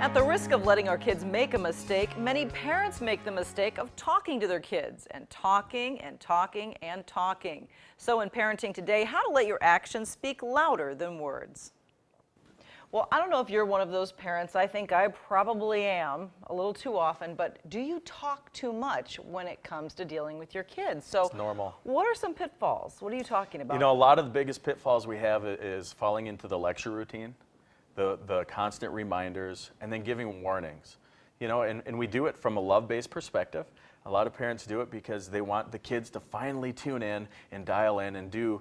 At the risk of letting our kids make a mistake, many parents make the mistake of talking to their kids and talking and talking and talking. So in Parenting Today, how to let your actions speak louder than words. Well, I don't know if you're one of those parents. I think I probably am a little too often, but do you talk too much when it comes to dealing with your kids? So It's normal. What are some pitfalls? What are you talking about? You know, a lot of the biggest pitfalls we have is falling into the lecture routine, the constant reminders, and then giving warnings. You know, and we do it from a love-based perspective. A lot of parents do it because they want the kids to finally tune in and dial in and do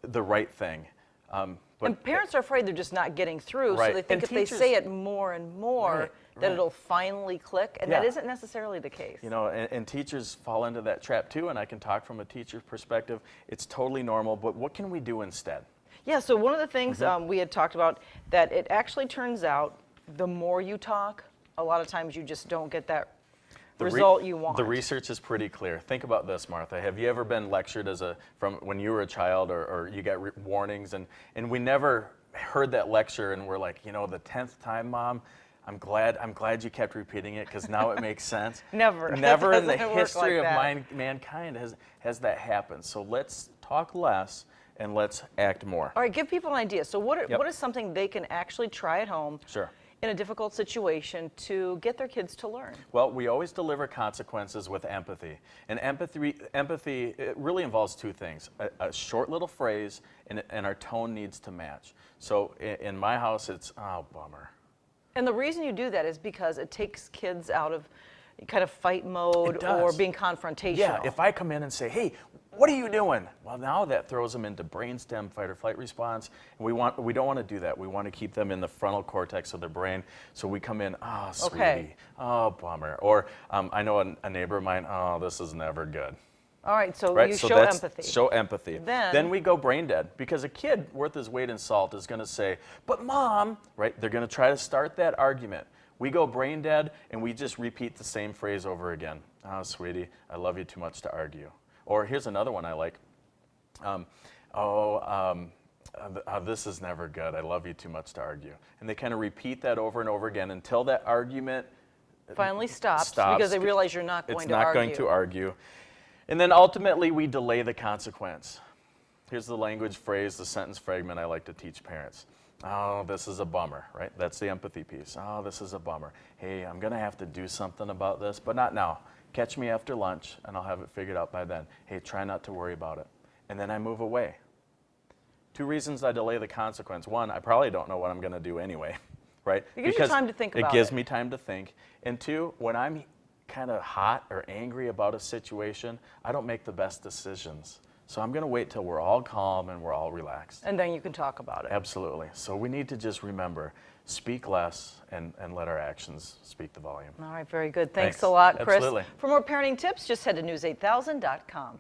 the right thing. And parents are afraid they're just not getting through, Right. so they think And if teachers- they say it more and more, that it'll finally click, and that Yeah. isn't necessarily the case. You know, and teachers fall into that trap too, and I can talk from a teacher's perspective. It's totally normal, but what can we do instead? Yeah, so one of the things we had talked about, that it actually turns out the more you talk, a lot of times you just don't get that result you want. The research is pretty clear. Think about this, Martha. Have you ever been lectured from when you were a child, or you got warnings, and we never heard that lecture, and we're like, you know, the 10th time, Mom, I'm glad you kept repeating it because now it makes sense. Never. Never in the It doesn't work history like of that. mankind has that happened. So let's talk less and let's act more. All right, give people an idea. So what Yep. is something they can actually try at home Sure. in a difficult situation to get their kids to learn? Well, we always deliver consequences with empathy. And empathy it really involves two things. A short little phrase, and our tone needs to match. So in my house, it's, oh, bummer. And the reason you do that is because it takes kids out of kind of fight mode It or does. being confrontational. Yeah, if I come in and say, hey, what are you doing? Well, now that throws them into brainstem fight or flight response. And we don't want to do that. We want to keep them in the frontal cortex of their brain. So we come in, oh, sweetie, Okay. oh, bummer. Or I know a neighbor of mine, oh, this is never good. All right, so Right? you So show that's empathy. Show empathy. Then we go brain dead, because a kid worth his weight in salt is going to say, but Mom, right? They're going to try to start that argument. We go brain dead, and we just repeat the same phrase over again. Oh, sweetie, I love you too much to argue. Or here's another one I like. This is never good. I love you too much to argue. And they kind of repeat that over and over again until that argument finally stops because they realize you're not going to argue. It's not going to argue. And then ultimately, we delay the consequence. Here's the language phrase, the sentence fragment I like to teach parents. Oh, this is a bummer, right? That's the empathy piece. Oh, this is a bummer. Hey, I'm going to have to do something about this, but not now. Catch me after lunch, and I'll have it figured out by then. Hey, try not to worry about it. And then I move away. Two reasons I delay the consequence. One, I probably don't know what I'm going to do anyway, right? It gives you time to think about it. It gives me time to think. And two, when I'm kind of hot or angry about a situation, I don't make the best decisions. So I'm going to wait till we're all calm and we're all relaxed. And then you can talk about it. Absolutely. So we need to just remember, speak less and let our actions speak the volume. All right, very good. Thanks Thanks. a lot, Chris. Absolutely. For more parenting tips, just head to news8000.com.